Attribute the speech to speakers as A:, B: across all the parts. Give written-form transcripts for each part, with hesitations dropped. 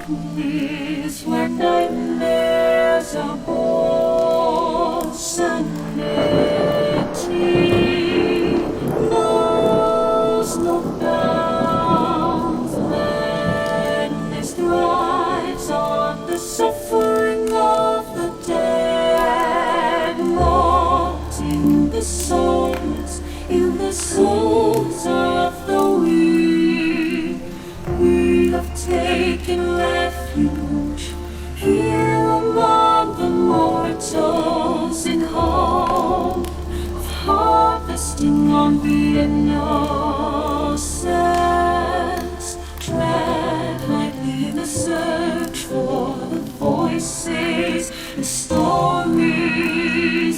A: darkness where nightmares are born, sanity knows no bounds. Madness thrives on the suffering of the dead, wrought in the souls of the weak. We have taken refuge here among the mortals in hope of harvesting on the innocence. Tread lightly the search for the voices, the stories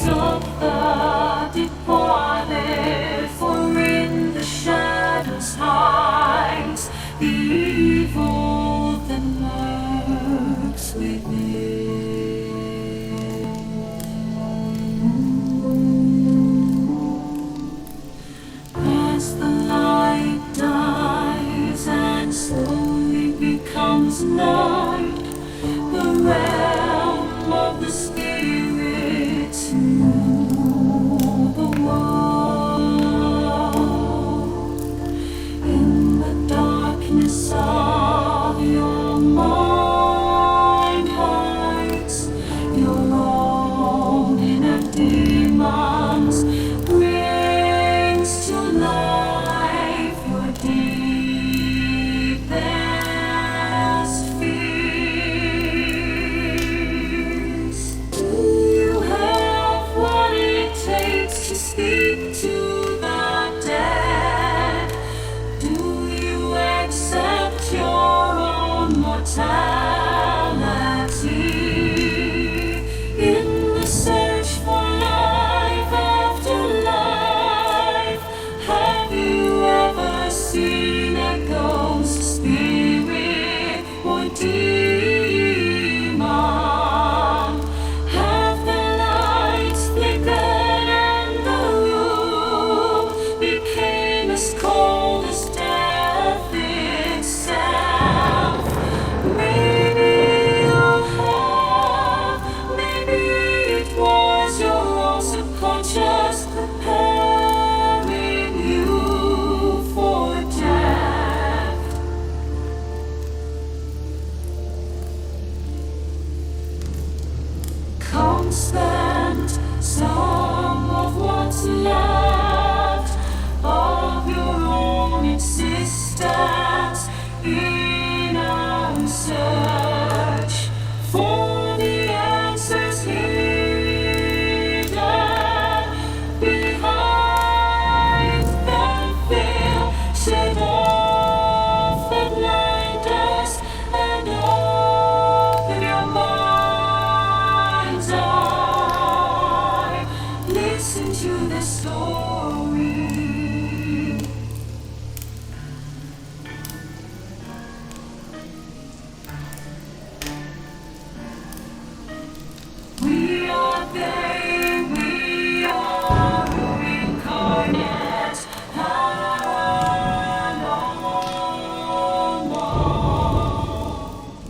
A: of the departed, for in the shadows hides the evil that lurks within. As the light dies and slowly becomes night, the realm of the spirit to the world. In the darkness of your mind hides your own inner demons, brings to life your deepest fears. Do you have what it takes to speak to the dead? Do you accept your own mortality? In the search for life after life, have you ever seen a ghost, spirit, or demon? Have the lights flickered and the room became as cold as death itself? Maybe you have, maybe it was your own subconscious preparing you for death. Come spend some of what's left of your own existence in our search for the answers hidden behind the veil. Shed off the blinders and open your mind's eye. Listen to the story. We are they, we are incarnate and all.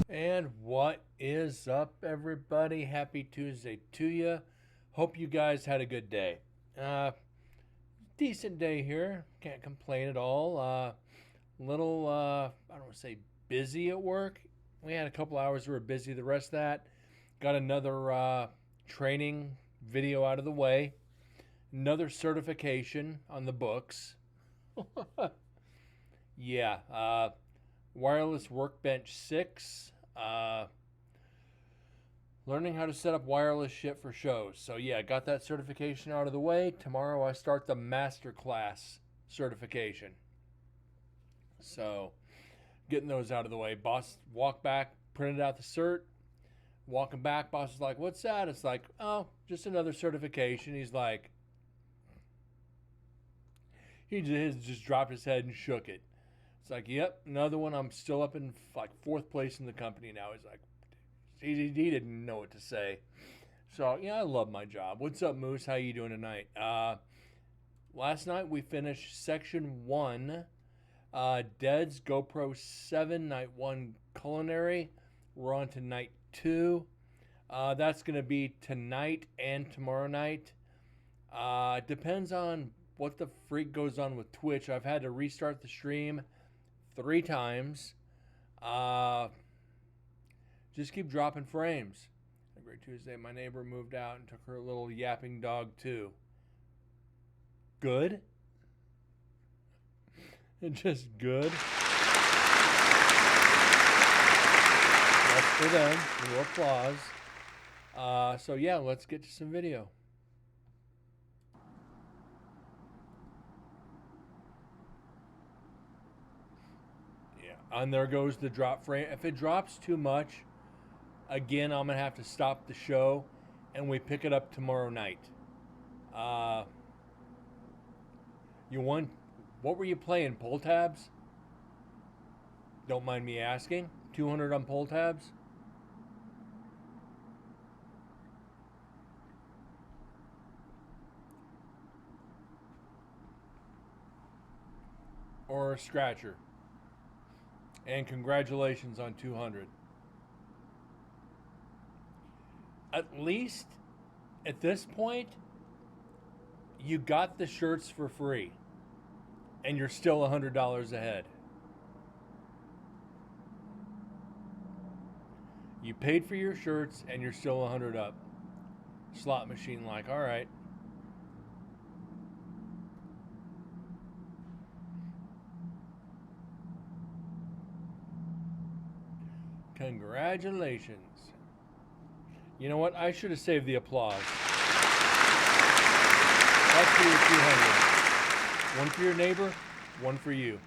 B: And what is up, everybody? Happy Tuesday to you. Hope you guys had a good day. Decent day here. Can't complain at all. Little, I don't want to say busy at work. We had a couple hours we were busy. The rest of that, got another training video out of the way. Another certification on the books. Yeah. Wireless Workbench 6. Learning how to set up wireless shit for shows. So yeah, got that certification out of the way. Tomorrow I start the masterclass certification. So getting those out of the way. Boss walked back, printed out the cert. Walking back, boss is like, "What's that?" It's like, "Oh, just another certification." He's like, he just dropped his head and shook it. It's like, "Yep, another one. I'm still up in like fourth place in the company now." He's like, he didn't know what to say. So yeah, I love my job. What's up, Moose? How you doing tonight? Last night we finished section 1, Dead's GoPro 7 Night 1 Culinary. We're on to night 2. That's going to be tonight and tomorrow night. Depends on what the freak goes on with Twitch. I've had to restart the stream 3 times. Just keep dropping frames. Every Tuesday, my neighbor moved out and took her little yapping dog too. Good? Just good? That's for them. A little applause. So yeah, let's get to some video. Yeah, and there goes the drop frame. If it drops too much, again, I'm gonna have to stop the show, and we pick it up tomorrow night. What were you playing? Pull tabs? Don't mind me asking. 200 on pull tabs? Or a scratcher? And congratulations on 200. At least at this point, you got the shirts for free, and you're still $100 ahead. You paid for your shirts, and you're still 100 up. Slot machine like, all right. Congratulations. You know what? I should have saved the applause. That's for your 200. One for your neighbor, one for you.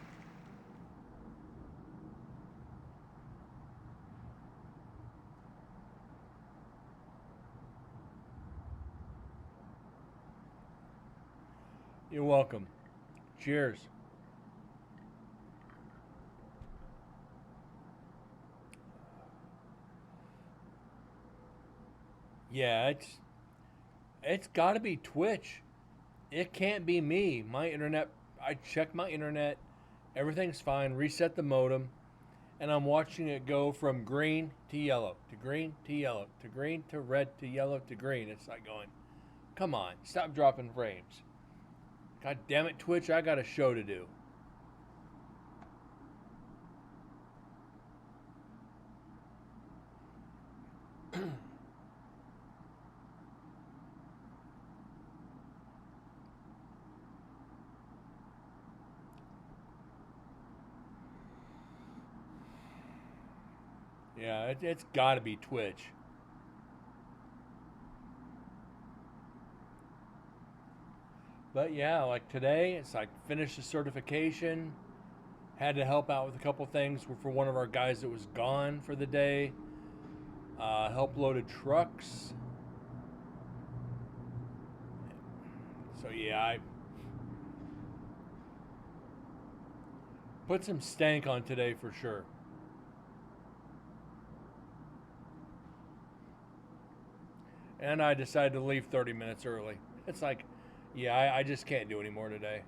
B: You're welcome. Cheers. Yeah, it's got to be Twitch. It can't be me. My internet, I checked my internet. Everything's fine. Reset the modem. And I'm watching it go from green to yellow, to green to yellow, to green to red to yellow to green. It's like going, come on, stop dropping frames. God damn it, Twitch, I got a show to do. Yeah, it's got to be Twitch. But yeah, like today, it's like finished the certification. Had to help out with a couple things for one of our guys that was gone for the day. Help loaded trucks. So yeah, I put some stank on today for sure. And I decided to leave 30 minutes early. It's like, yeah, I just can't do any more today.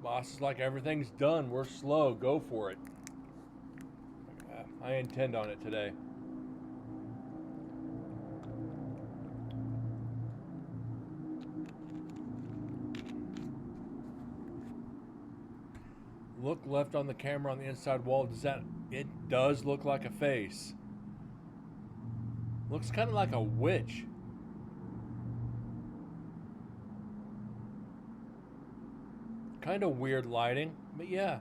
B: Boss is like, everything's done. We're slow. Go for it. I intend on it today. Look left on the camera on the inside wall. It does look like a face. Looks kind of like a witch. Kind of weird lighting, but yeah,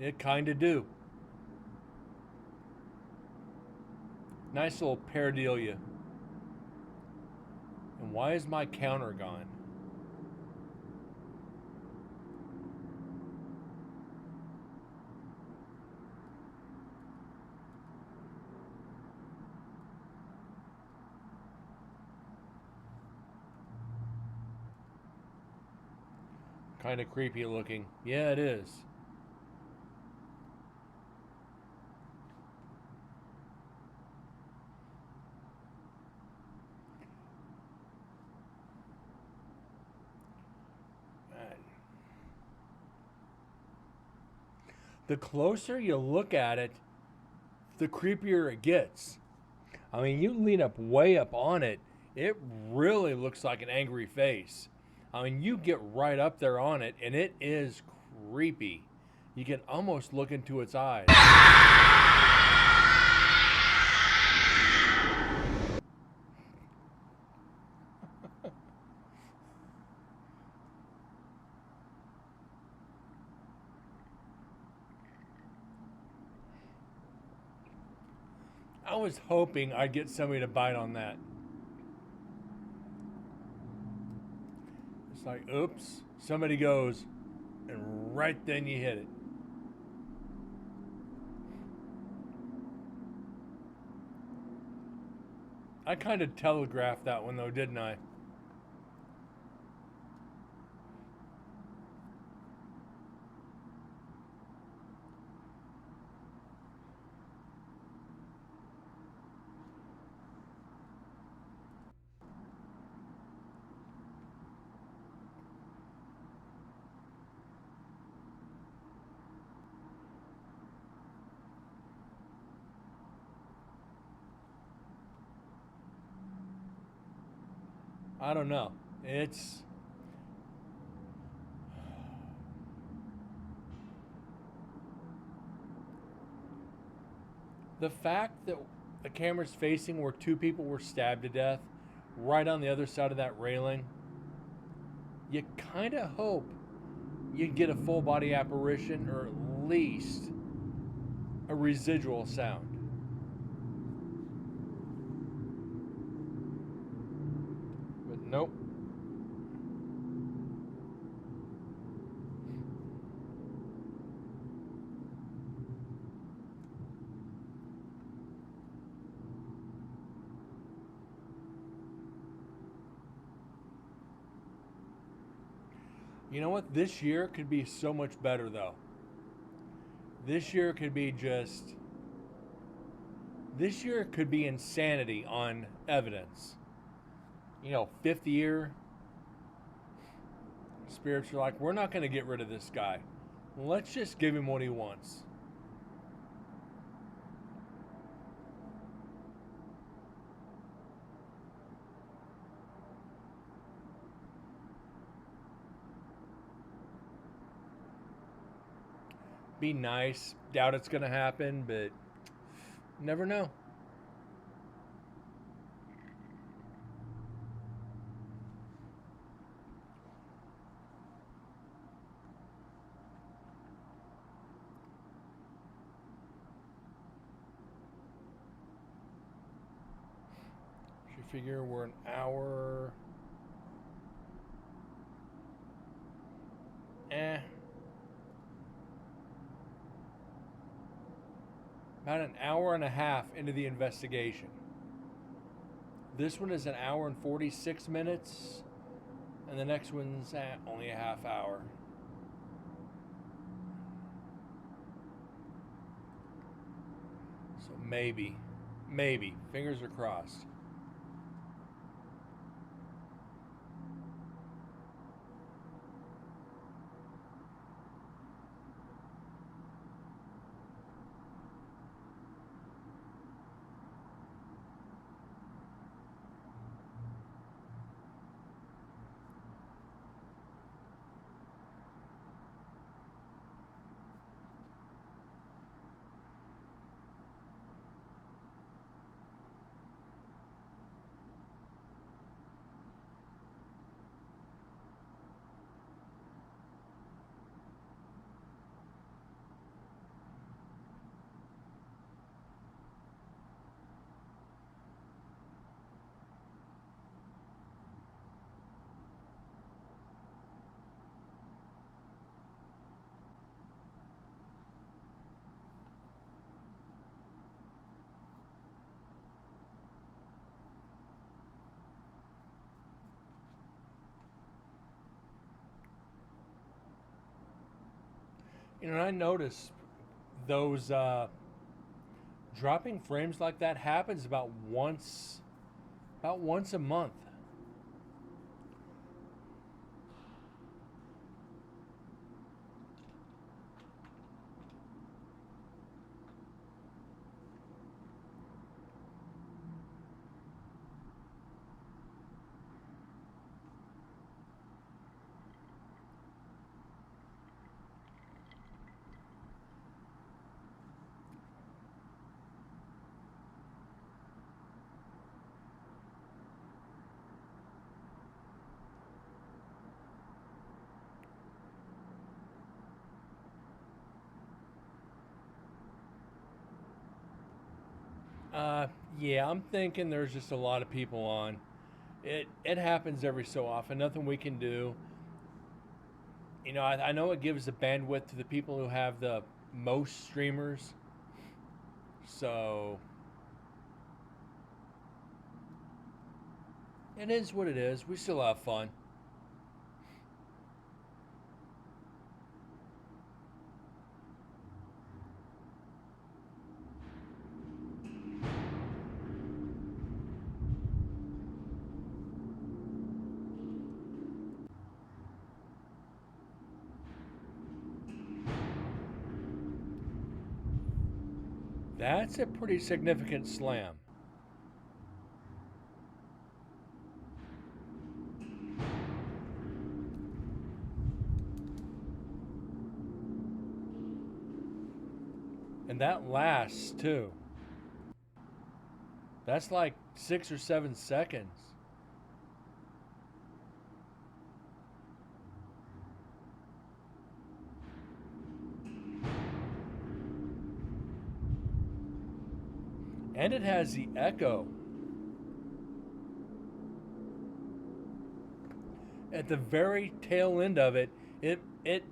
B: it kind of do. Nice little pareidolia. And why is my counter gone? Kind of creepy looking. Yeah, it is. The closer you look at it, the creepier it gets. I mean, you lean up way up on it, it really looks like an angry face. I mean, you get right up there on it, and it is creepy. You can almost look into its eyes. I was hoping I'd get somebody to bite on that. It's like, oops, somebody goes, and right then you hit it. I kind of telegraphed that one though, didn't I? I don't know. It's the fact that the camera's facing where two people were stabbed to death, right on the other side of that railing. You kind of hope you get a full body apparition or at least a residual sound. But nope. You know what? This year could be so much better, though. This year could be just. This year could be insanity on evidence. You know, 50 year spirits are like, we're not going to get rid of this guy. Let's just give him what he wants. Be nice. Doubt it's going to happen, but never know. You figure we're an hour. About an hour and a half into the investigation. This one is an hour and 46 minutes, and the next one's at only a half hour. So maybe, fingers are crossed. You know, I notice those dropping frames like that happens about once a month. Uh, yeah, I'm thinking there's just a lot of people on. It happens every so often. Nothing we can do. You know, I know it gives the bandwidth to the people who have the most streamers. So it is what it is. We still have fun. That's a pretty significant slam. And that lasts too. That's like 6 or 7 seconds. And it has the echo. At the very tail end of it, it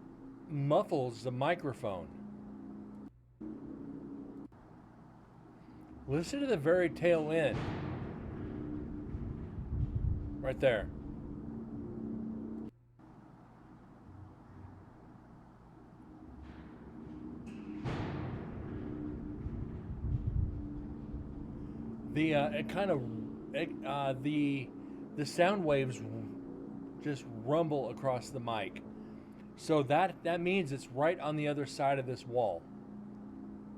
B: muffles the microphone. Listen to the very tail end. Right there. The it kind of the sound waves just rumble across the mic. So that means it's right on the other side of this wall.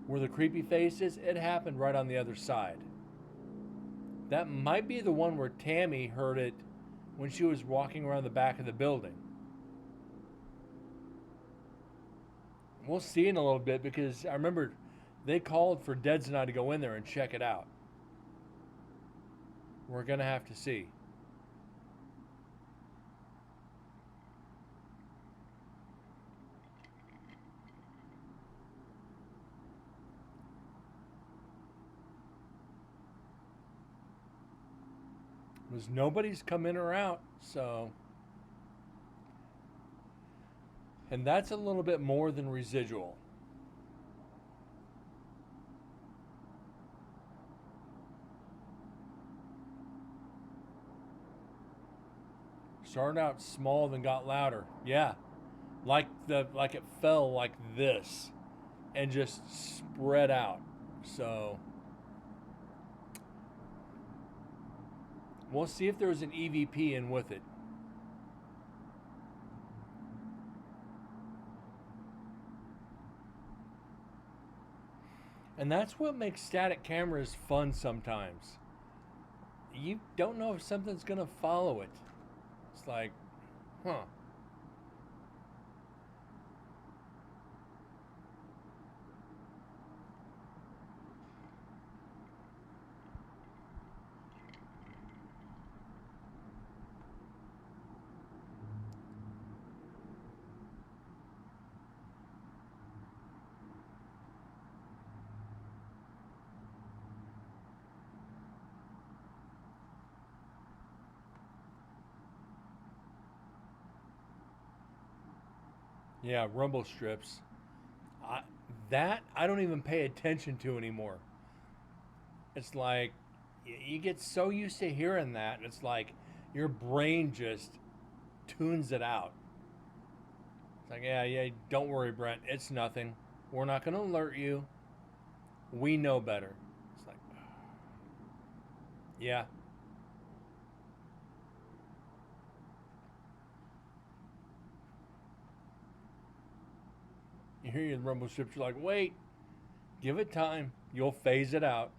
B: Where the creepy face is, it happened right on the other side. That might be the one where Tammy heard it when she was walking around the back of the building. We'll see in a little bit because I remember they called for Deds and I to go in there and check it out. We're going to have to see. Because nobody's come in or out, so. And that's a little bit more than residual. Started out small, then got louder. Yeah, like it fell like this, and just spread out. So we'll see if there's an EVP in with it. And that's what makes static cameras fun sometimes. You don't know if something's gonna follow it. It's like, huh. Yeah, rumble strips. I, that I don't even pay attention to anymore. It's like you get so used to hearing that, it's like your brain just tunes it out. It's like, yeah, yeah, don't worry, Brent. It's nothing. We're not going to alert you. We know better. It's like, yeah. You hear your rumble strips, you're like, wait, give it time. You'll phase it out.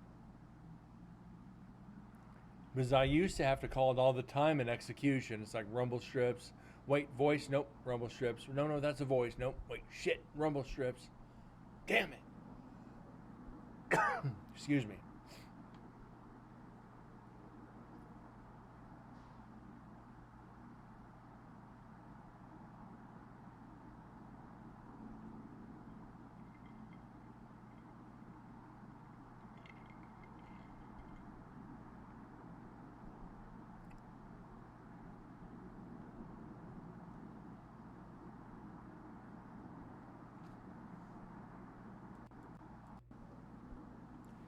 B: Because I used to have to call it all the time in execution. It's like rumble strips. Wait, voice. Nope. Rumble strips. No, no, that's a voice. Nope. Wait, shit. Rumble strips. Damn it. Excuse me.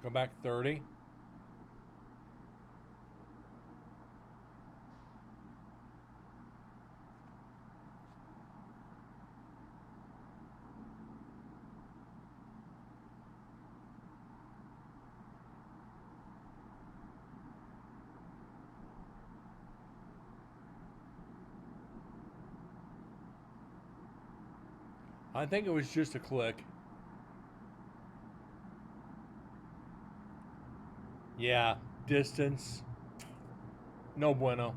B: Go back 30. I think it was just a click. Yeah, distance. No bueno.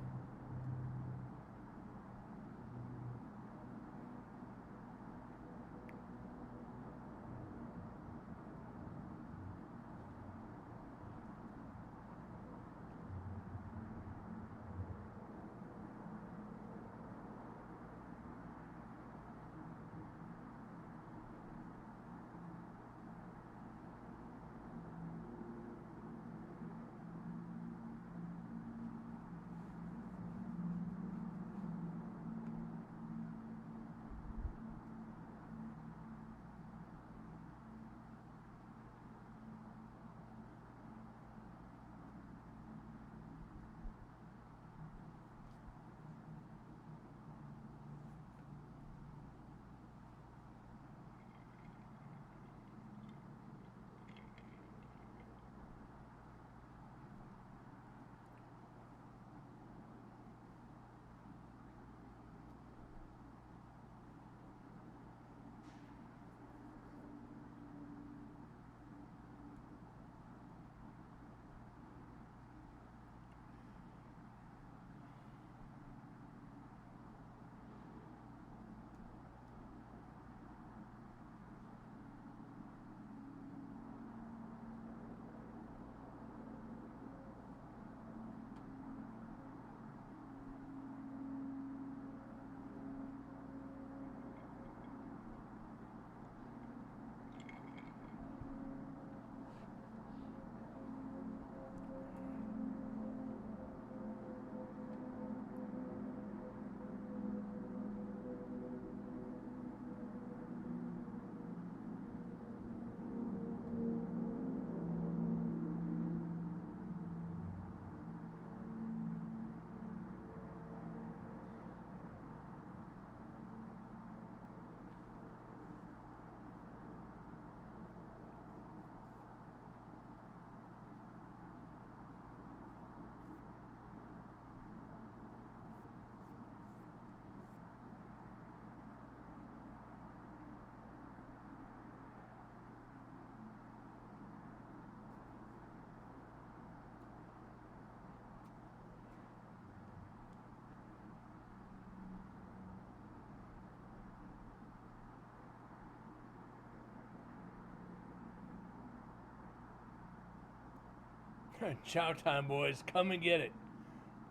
B: Chow time, boys. Come and get it.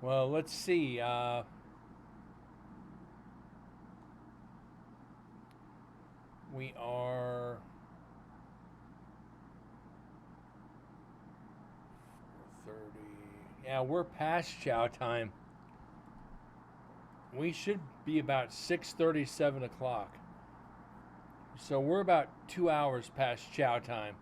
B: Well, let's see. We are 4:30. Yeah, we're past chow time. We should be about 6:30, 7 o'clock. So we're about 2 hours past chow time.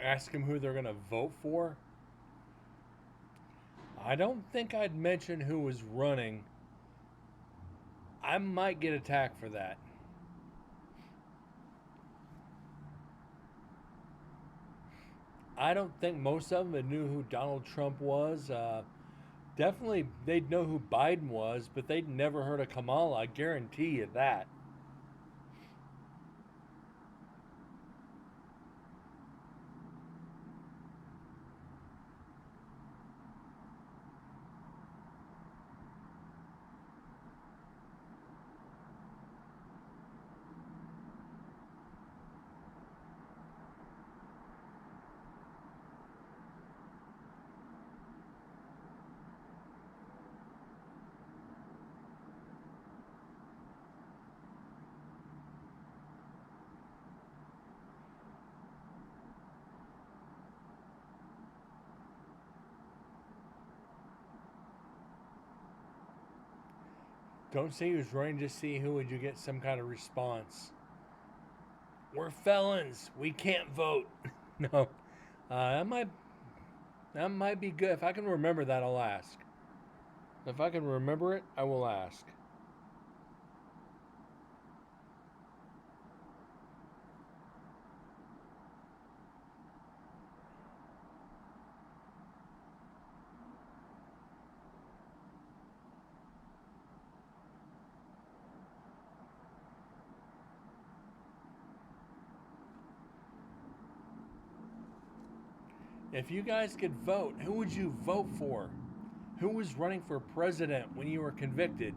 B: ask them who they're going to vote for, I don't think I'd mention who was running. I might get attacked for that. I don't think most of them knew who Donald Trump was. Definitely, they'd know who Biden was, but they'd never heard of Kamala. I guarantee you that. Don't say he was running, just see who would you get some kind of response. We're felons. We can't vote. No. That might be good. If I can remember that, I'll ask. If I can remember it, I will ask. If you guys could vote, who would you vote for? Who was running for president when you were convicted?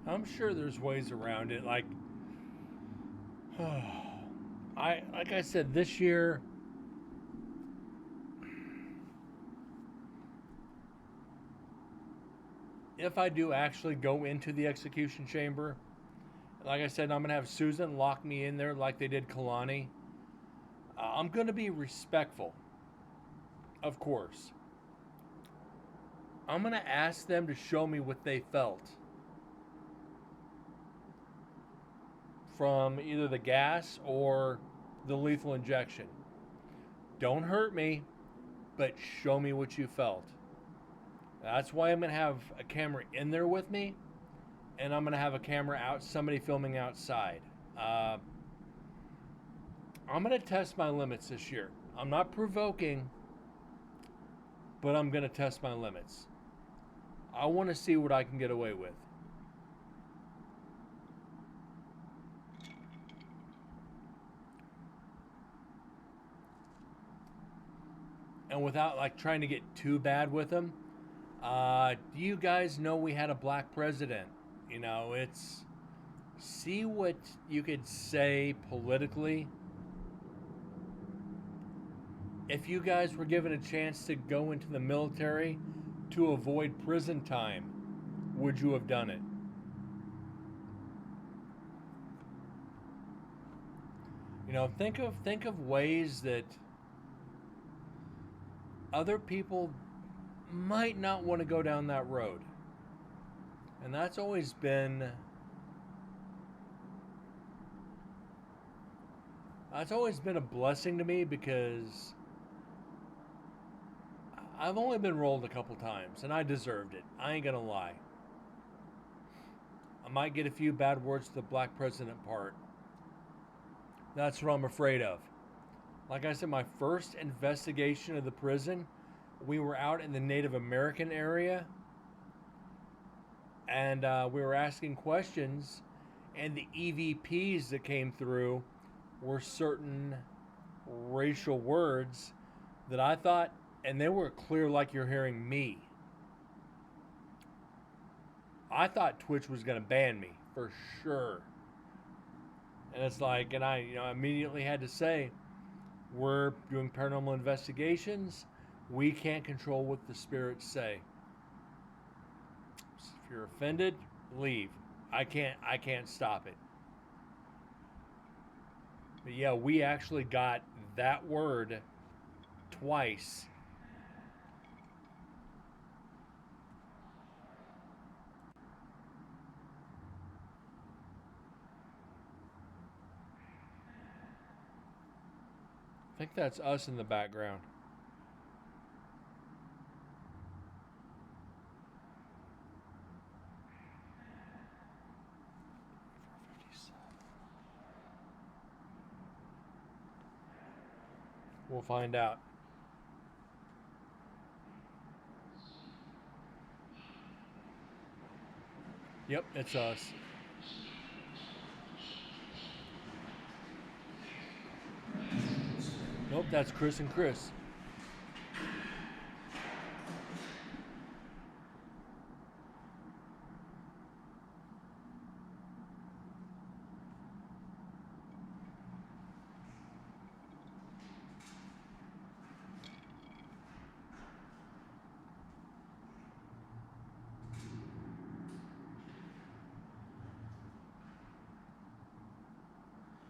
B: I'm sure there's ways around it. Like I said, this year, if I do actually go into the execution chamber, like I said, I'm gonna have Susan lock me in there like they did Kalani. I'm gonna be respectful, of course. I'm gonna ask them to show me what they felt from either the gas or the lethal injection. Don't hurt me, but show me what you felt. That's why I'm going to have a camera in there with me, and I'm going to have a camera out, somebody filming outside. I'm going to test my limits this year. I'm not provoking, but I'm going to test my limits. I want to see what I can get away with. And without trying to get too bad with them, do you guys know we had a black president? It's see what you could say politically. If you guys were given a chance to go into the military to avoid prison time, would you have done it? Think of ways that other people might not want to go down that road. And that's always been a blessing to me because I've only been rolled a couple times and I deserved it. I ain't gonna lie. I might get a few bad words to the black president part. That's what I'm afraid of. Like I said, my first investigation of the prison, we were out in the Native American area and we were asking questions, and the EVPs that came through were certain racial words that I thought, and they were clear like you're hearing me. I thought Twitch was going to ban me for sure. And it's like, and I immediately had to say, we're doing paranormal investigations. We can't control what the spirits say. If you're offended, leave. I can't stop it. But yeah, we actually got that word twice. I think that's us in the background. We'll find out. Yep, it's us. Nope, that's Chris and Chris.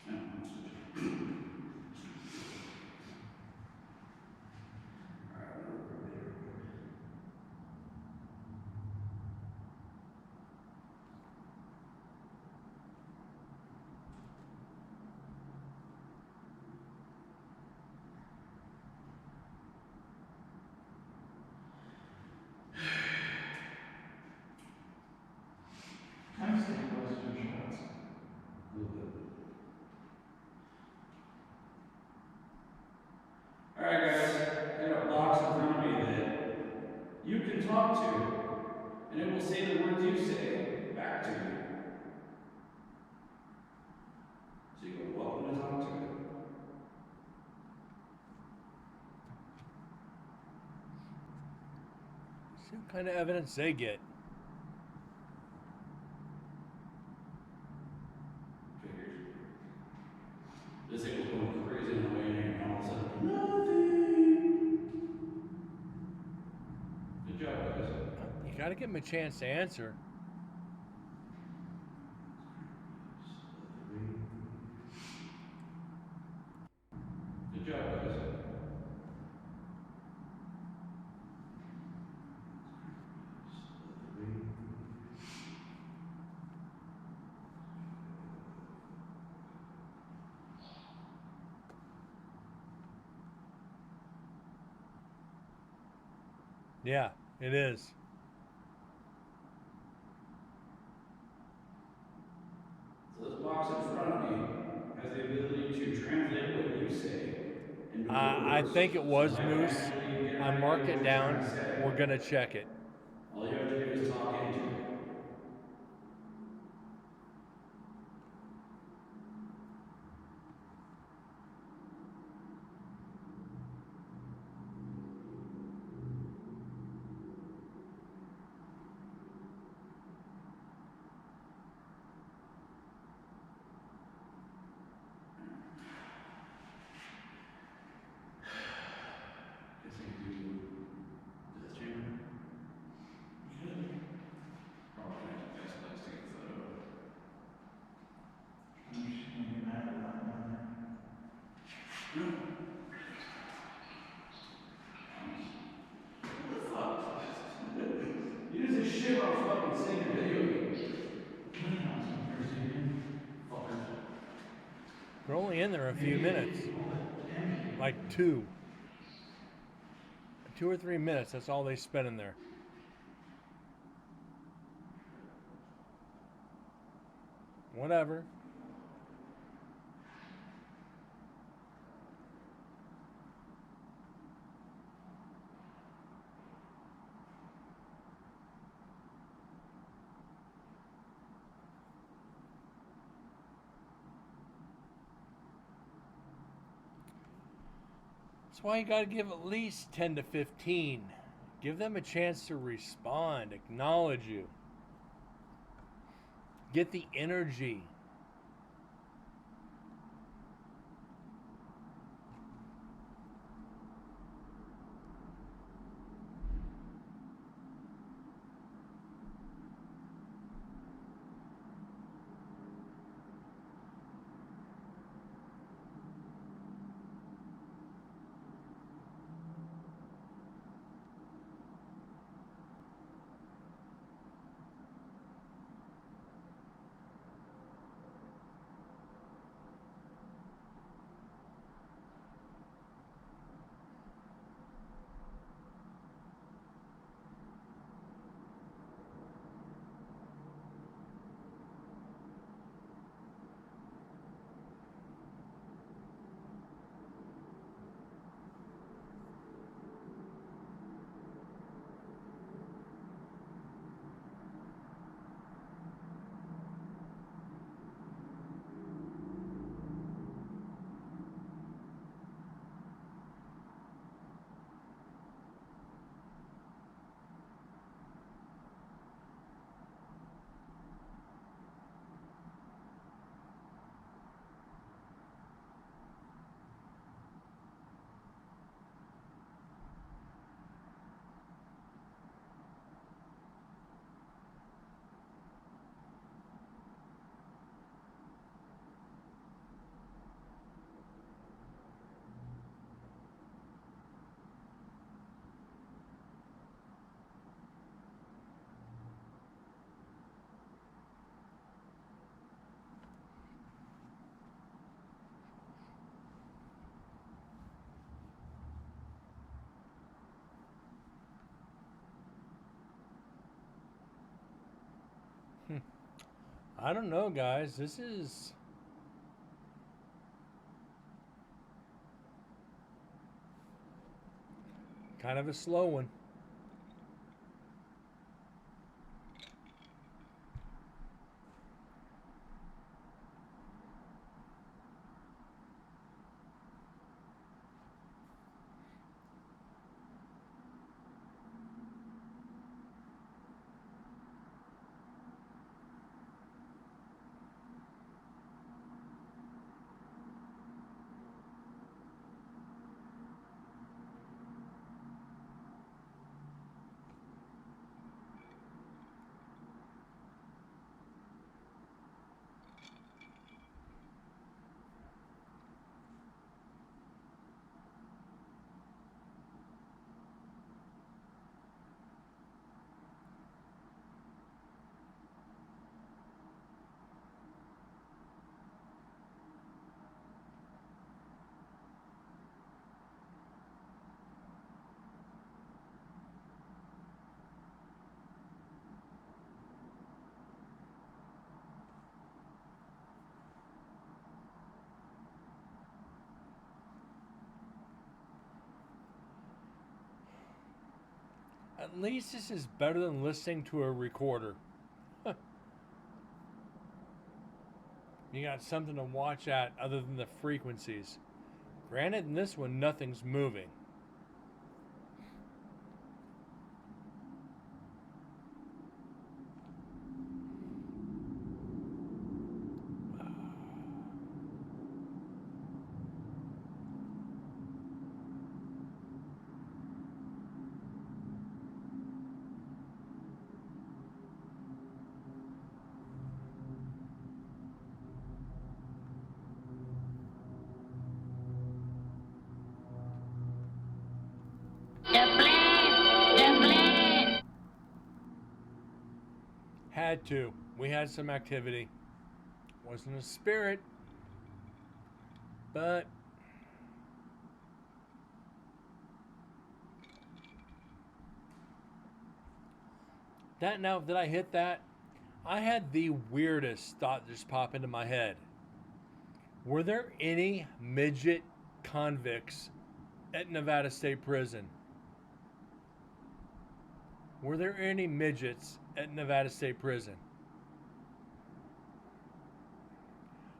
A: No, switch it. All right, I'm gonna record it here real quick. Kind of same question shots. A little bit. All right, guys. I got a box in front of me that you can talk to, and it will say the words you say back to you. So you are welcome to talk to it.
B: See what kind of evidence they get.
A: Figured. This thing was going crazy on the way in here, and all of a sudden, nothing. Good job, guys.
B: You got to give them a chance to answer.
A: Good job, guys.
B: Yeah, it is.
A: So this box in front of me has the ability to translate what you say into
B: I
A: words,
B: think it
A: so
B: was
A: I can
B: Moose.
A: actually get an
B: I
A: idea of
B: marked
A: what
B: it
A: you're trying
B: down.
A: to say.
B: We're going to check it.
A: All you have to do is talk into it. Guess I could do death chamber. We could. say in your video game. Playing on some Thursday, man. Fuckers.
B: We're only in there a few minutes. Like 2 or 3 minutes. That's all they spent in there. Whatever. That's why you got to give at least 10 to 15. Give them a chance to respond, acknowledge you. Get the energy. I don't know, guys. This is kind of a slow one. At least this is better than listening to a recorder. You got something to watch at other than the frequencies. Granted, in this one, nothing's moving. Had to. We had some activity. Wasn't a spirit, but that now that I hit that, I had the weirdest thought just pop into my head. Were there any midget convicts at Nevada State Prison? Were there any midgets at Nevada State Prison?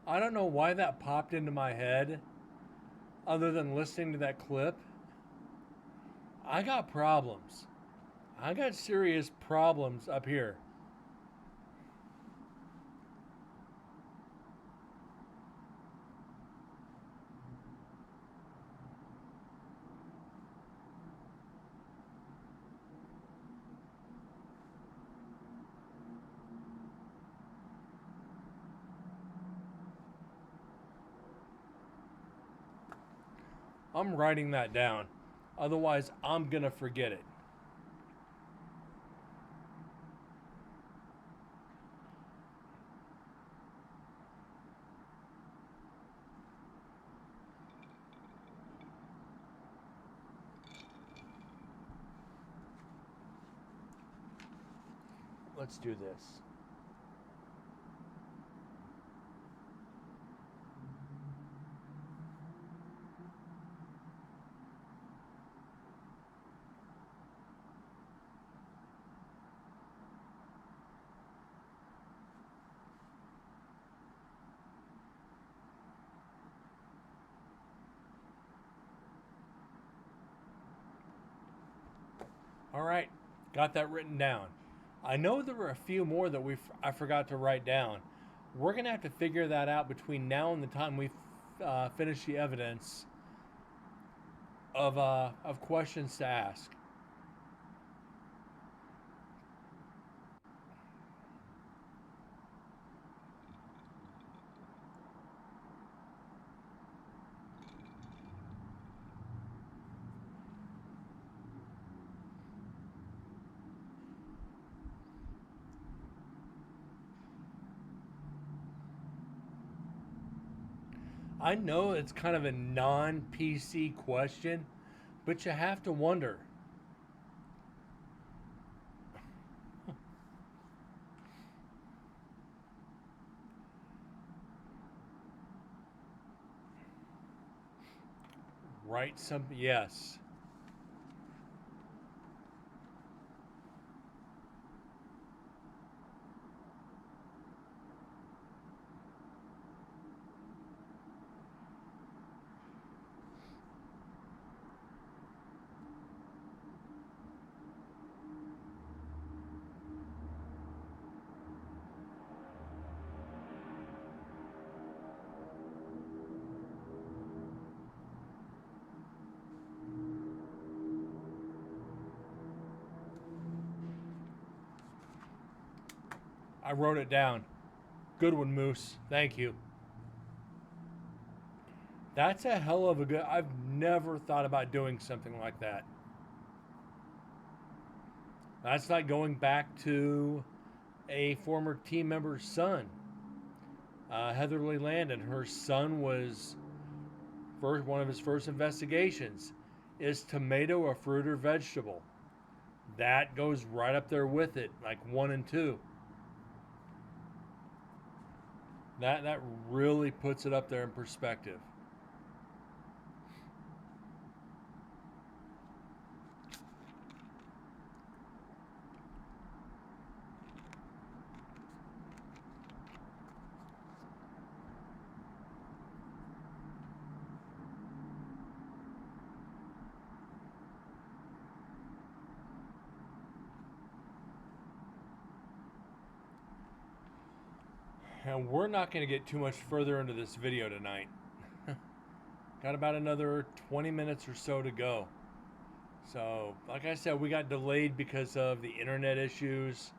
B: I don't know why that popped into my head, other than listening to that clip. I got problems. I got serious problems up here. I'm writing that down. Otherwise, I'm going to forget it. Let's do this. All right, got that written down. I know there were a few more that I forgot to write down. We're gonna have to figure that out between now and the time we finish the evidence of questions to ask. I know it's kind of a non-PC question, but you have to wonder. Write some, yes. I wrote it down. Good one, Moose. Thank you. That's a hell of a good. I've never thought about doing something like that. That's like going back to a former team member's son, Heatherly Landon. Her son was one of his first investigations. Is tomato a fruit or vegetable? That goes right up there with it, like 1 and 2. That really puts it up there in perspective. And we're not going to get too much further into this video tonight. Got about another 20 minutes or so to go. So, like I said, we got delayed because of the internet issues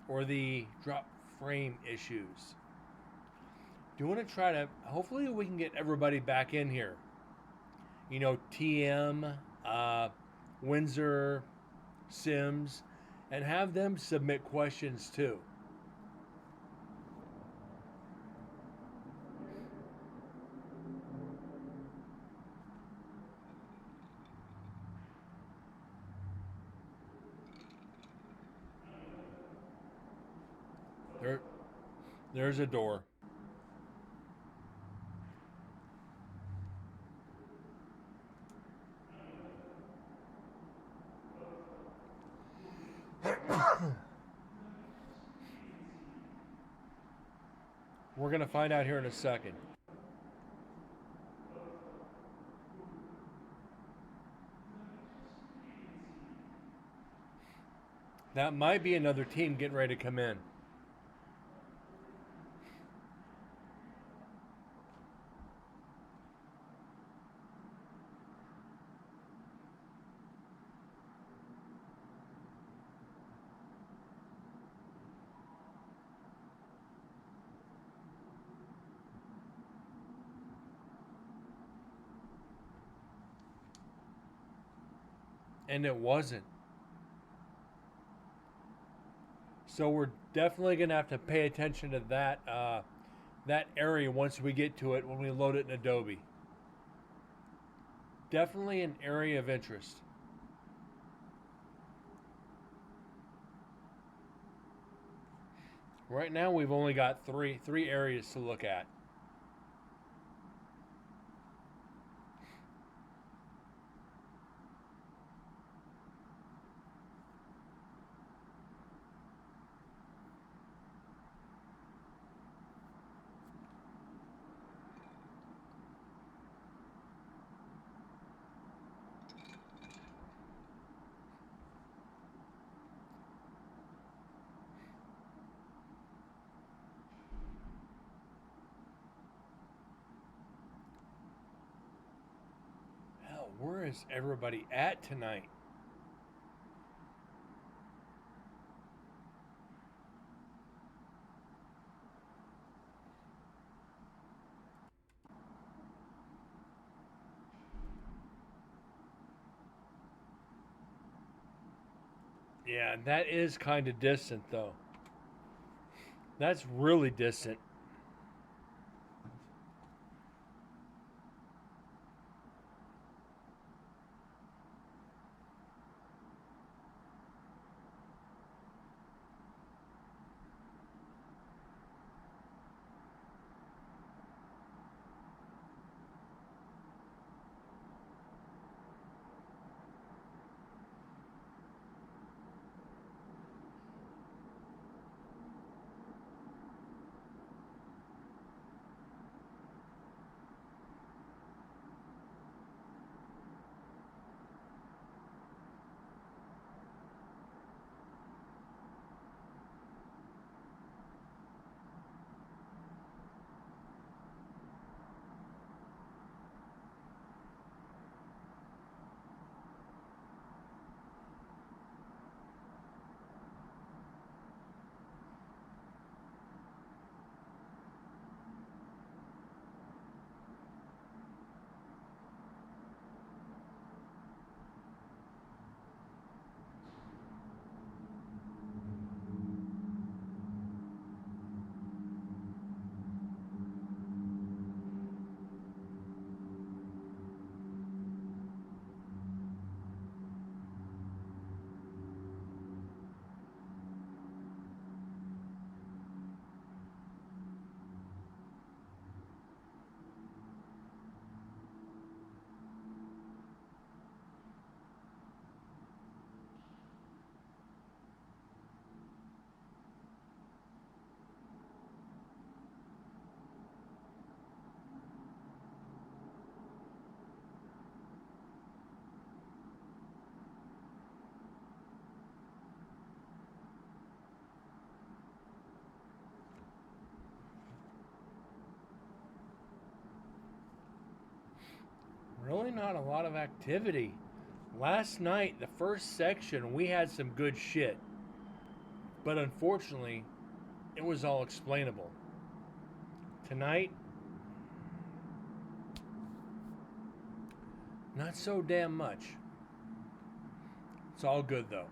B: or the drop frame issues. Do want to try to, hopefully we can get everybody back in here. You know, TM, Windsor, Sims, and have them submit questions too. There, there's a door. We're gonna find out here in a second. That might be another team getting ready to come in. And it wasn't. So we're definitely gonna have to pay attention to that area once we get to it when we load it in Adobe. Definitely an area of interest. Right now we've only got three areas to look at. Hell, where is everybody at tonight? Yeah, that is kind of distant though. That's really distant. Really not a lot of activity. Last night, the first section, we had some good shit. But unfortunately, it was all explainable. Tonight, not so damn much. It's all good though.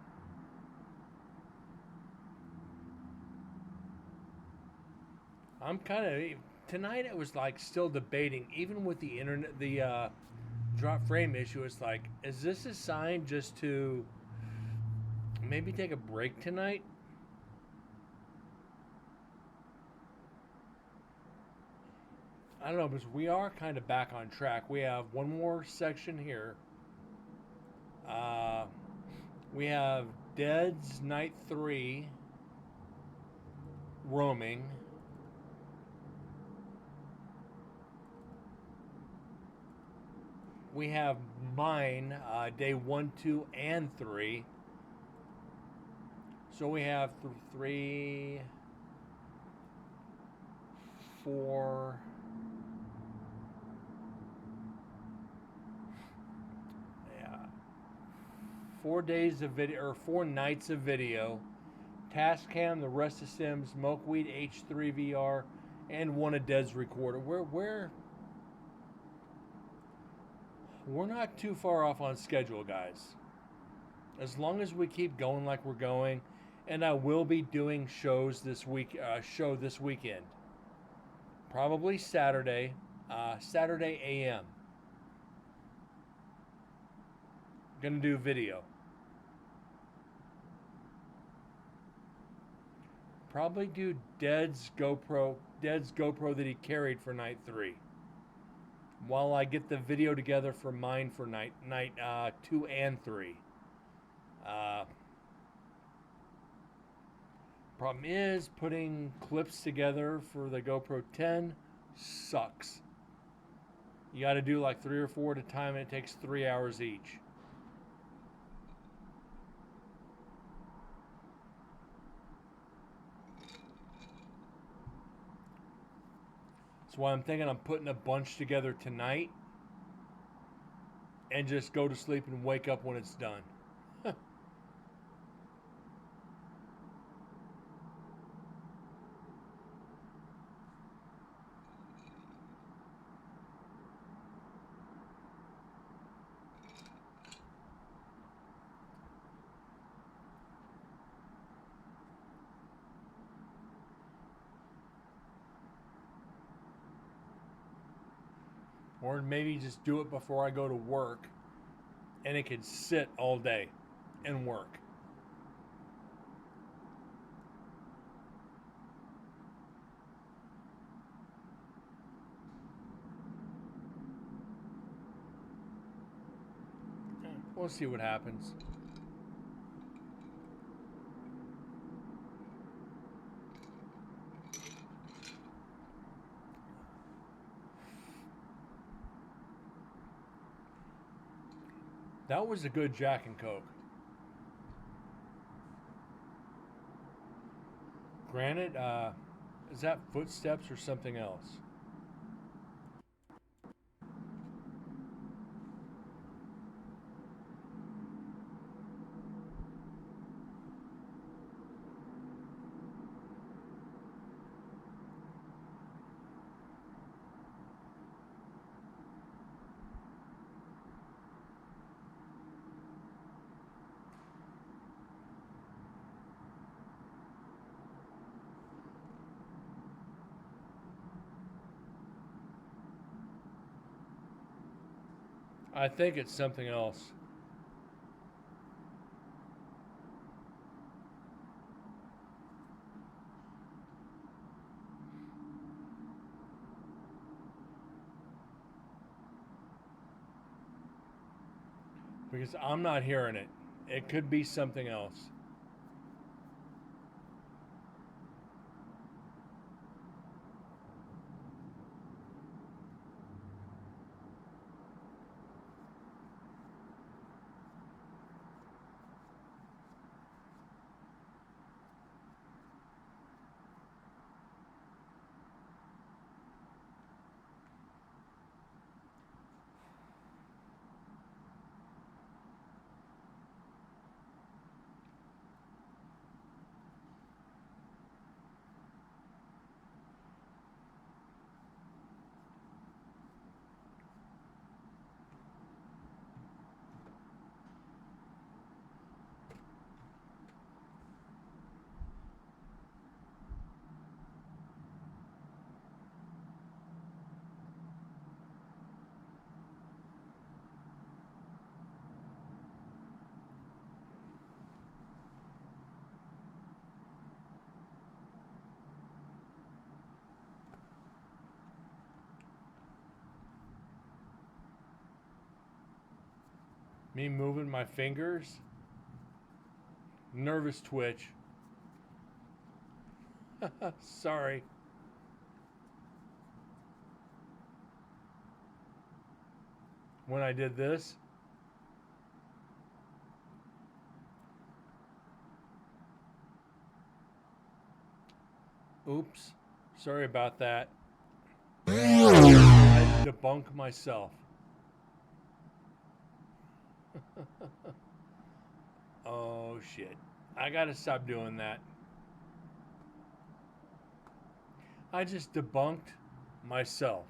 B: I'm kind of tonight. It was like still debating, even with the internet, the drop frame issue. It's like, is this a sign just to maybe take a break tonight? I don't know, because we are kind of back on track. We have one more section here. Uh, we have Dead's Night 3 roaming. We have mine, day 1, 2, and 3. So we have 3, 4. Yeah, 4 days of video, or 4 nights of video. Tascam, the rest of Sims, Milkweed H3 VR, and one of Dead's recorder. We're not too far off on schedule, guys. As long as we keep going like we're going, and I will be doing shows this week. Show this weekend, probably Saturday, Saturday AM. Gonna do video. Probably do Dead's GoPro that he carried for night 3. While I get the video together for mine for night 2 and 3. Problem is, putting clips together for the GoPro 10 sucks. You got to do like 3 or 4 at a time, and it takes 3 hours each. That's why I'm thinking I'm putting a bunch together tonight and just go to sleep and wake up when it's done. Or maybe just do it before I go to work, and it can sit all day and work. We'll see what happens. That was a good Jack and Coke. Granted, is that footsteps or something else? I think it's something else. Because I'm not hearing it. It could be something else. Me moving my fingers. Nervous twitch. Sorry. When I did this. Oops. Sorry about that. I debunk myself. Oh shit. I gotta stop doing that. I just debunked myself.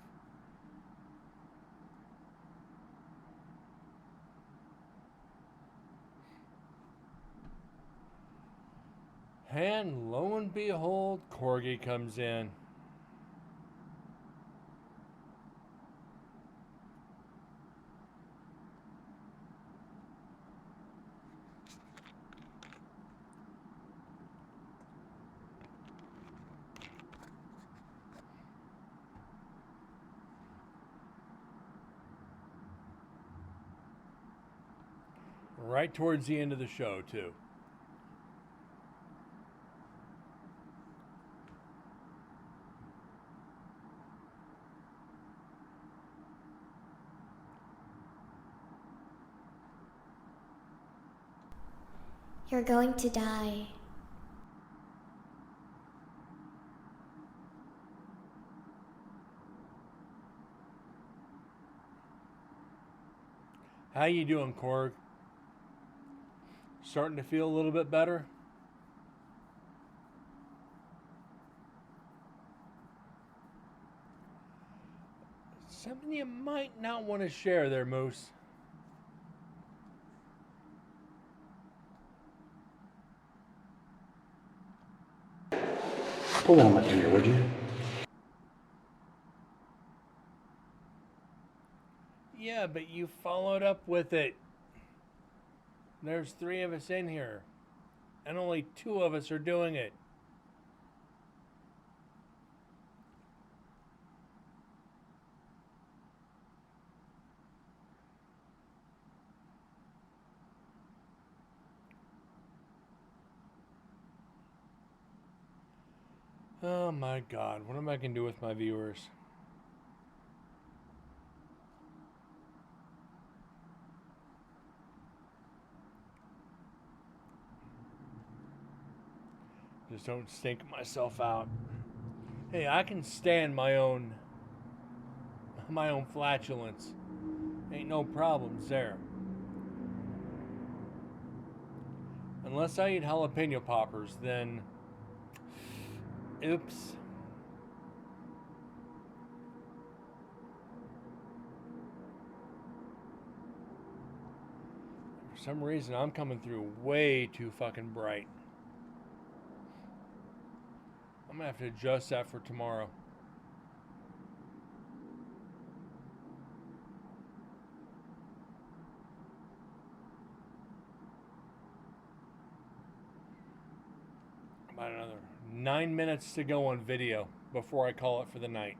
B: And lo and behold, Corgi comes in. Right towards the end of the show, too.
C: You're going to die.
B: How you doing, Korg? Starting to feel a little bit better? Something you might not want to share there, Moose.
D: Pull on my finger, would you?
B: Yeah, but you followed up with it. There's 3 of us in here, and only 2 of us are doing it. Oh my god, what am I going to do with my viewers? Just don't stink myself out. Hey, I can stand my own flatulence. Ain't no problems there. Unless I eat jalapeno poppers, then oops. For some reason, I'm coming through way too fucking bright. I'm gonna have to adjust that for tomorrow. About another 9 minutes to go on video before I call it for the night.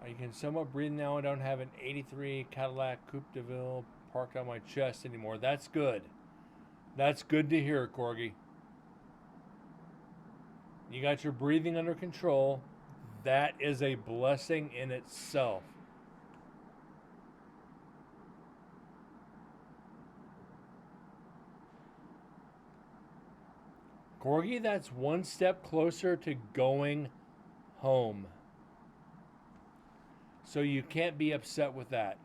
B: You can somewhat breathe now. I don't have an 83 Cadillac Coupe de Ville parked on my chest anymore. That's good. That's good to hear, Corgi. You got your breathing under control. That is a blessing in itself. Corgi, that's one step closer to going home. So you can't be upset with that.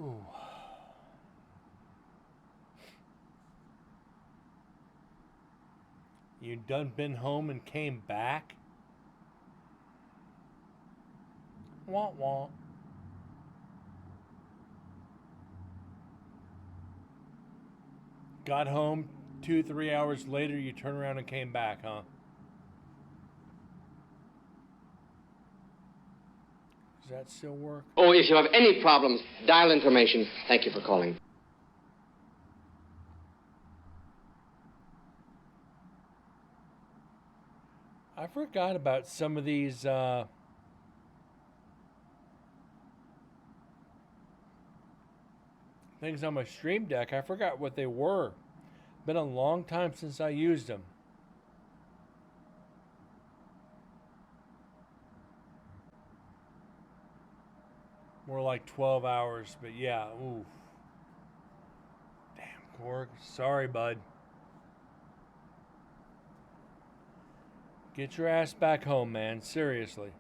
B: Ooh. You done been home and came back? Wah wah. Got home 2, 3 hours later, you turn around and came back, huh? Does that still work?
D: Oh, if you have any problems, dial information. Thank you for calling.
B: I forgot about some of these things on my Stream Deck. I forgot what they were. Been a long time since I used them. More like 12 hours, but yeah, ooh. Damn, Korg. Sorry, bud. Get your ass back home, man. Seriously.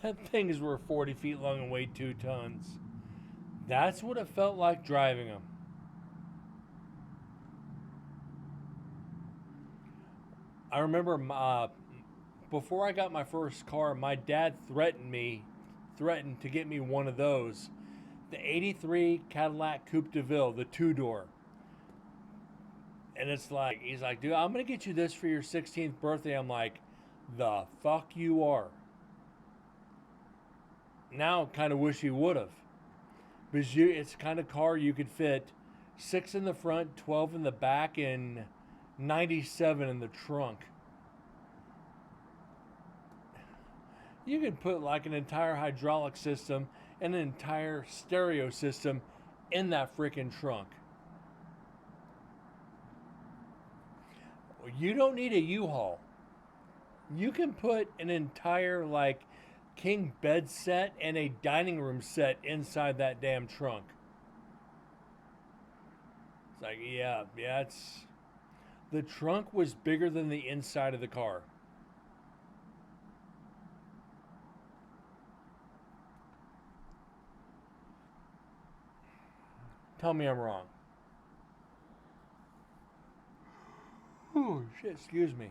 B: That thing is worth 40 feet long and weighed 2 tons. That's what it felt like driving them. I remember before I got my first car, my dad threatened to get me one of those. The 83 Cadillac Coupe de Ville, the 2-door. And it's like, he's like, dude, I'm going to get you this for your 16th birthday. I'm like, the fuck you are. Now I kind of wish he would have. Because it's the kind of car you could fit 6 in the front, 12 in the back, and 97 in the trunk. You could put like an entire hydraulic system and an entire stereo system in that freaking trunk. You don't need a U-Haul. You can put an entire like king bed set and a dining room set inside that damn trunk. It's like, yeah, it's... The trunk was bigger than the inside of the car. Tell me I'm wrong. Oh, shit, excuse me.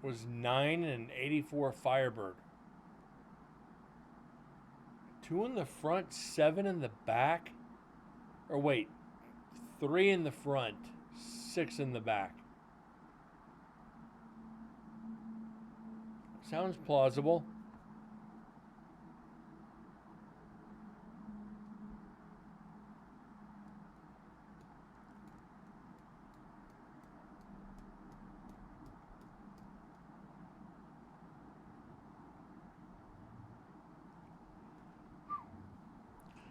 B: Was 9 and 84 Firebird. 2 in the front, 7 in the back. Or wait, 3 in the front, 6 in the back. Sounds plausible.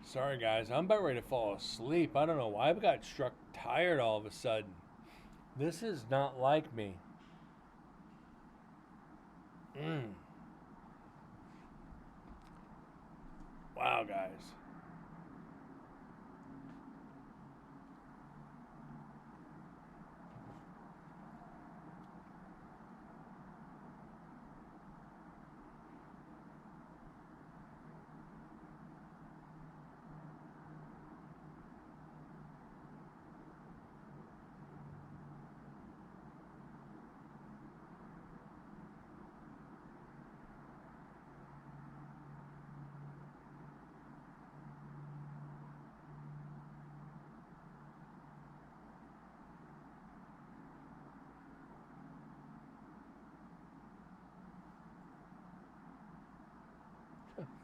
B: Sorry guys, I'm about ready to fall asleep. I don't know why I got struck tired all of a sudden. This is not like me. Wow, guys.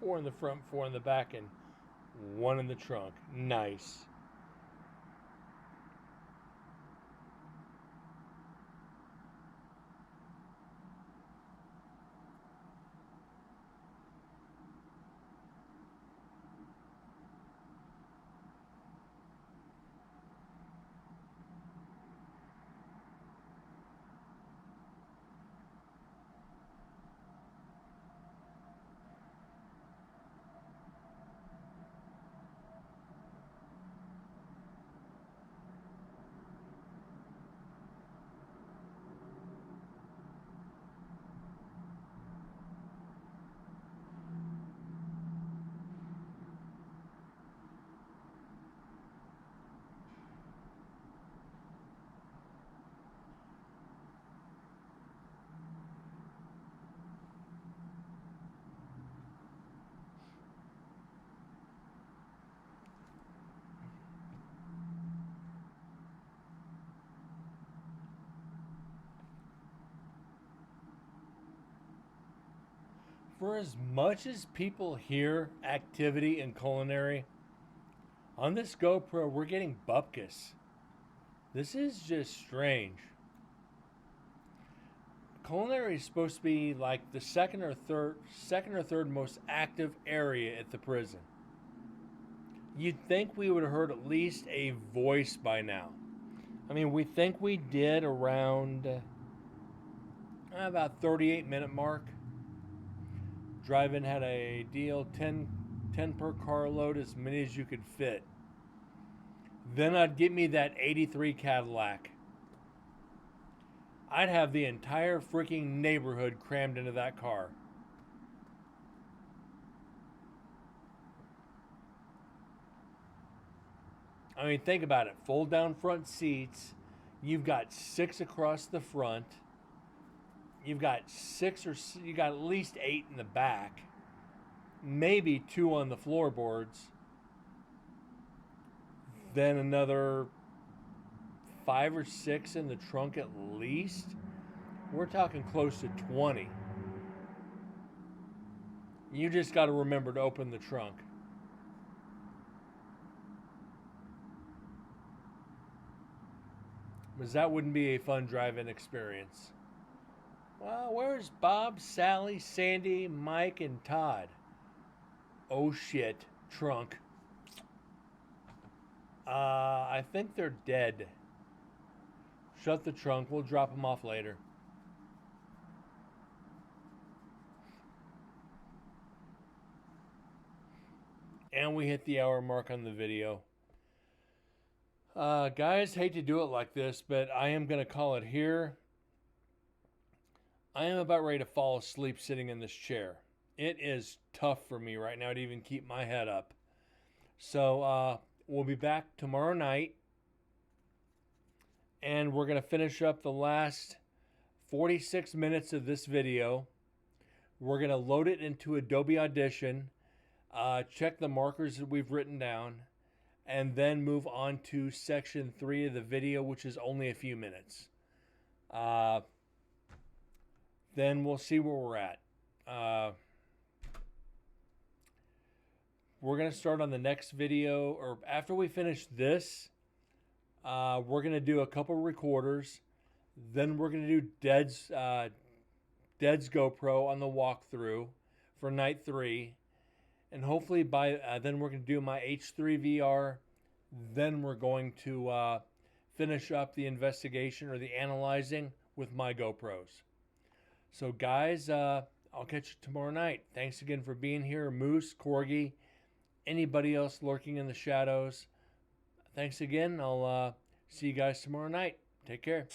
B: Four in the front, 4 in the back, and 1 in the trunk. Nice. For as much as people hear activity in Culinary, on this GoPro, we're getting bupkis. This is just strange. Culinary is supposed to be like the second or third most active area at the prison. You'd think we would have heard at least a voice by now. I mean, we think we did around about 38-minute mark. Drive-in had a deal, 10 per car load, as many as you could fit. Then I'd get me that 83 Cadillac. I'd have the entire freaking neighborhood crammed into that car. I mean, think about it. Fold down front seats. You've got 6 across the front. You've got you got at least 8 in the back. Maybe 2 on the floorboards. Then another 5 or 6 in the trunk at least. We're talking close to 20. You just got to remember to open the trunk. Because that wouldn't be a fun drive-in experience. Well, where's Bob, Sally, Sandy, Mike, and Todd? Oh shit, trunk. I think they're dead. Shut the trunk. We'll drop them off later. And we hit the hour mark on the video. Guys, hate to do it like this, but I am going to call it here. I am about ready to fall asleep sitting in this chair. It is tough for me right now to even keep my head up. So, we'll be back tomorrow night. And we're going to finish up the last 46 minutes of this video. We're going to load it into Adobe Audition. Check the markers that we've written down. And then move on to section 3 of the video, which is only a few minutes. Then we'll see where we're at. We're going to start on the next video, or after we finish this, we're going to do a couple recorders. Then we're going to do Dead's GoPro on the walkthrough for night 3. And hopefully by then we're going to do my H3 VR. Then we're going to finish up the investigation or the analyzing with my GoPros. So guys, I'll catch you tomorrow night. Thanks again for being here. Moose, Corgi, anybody else lurking in the shadows. Thanks again. I'll see you guys tomorrow night. Take care.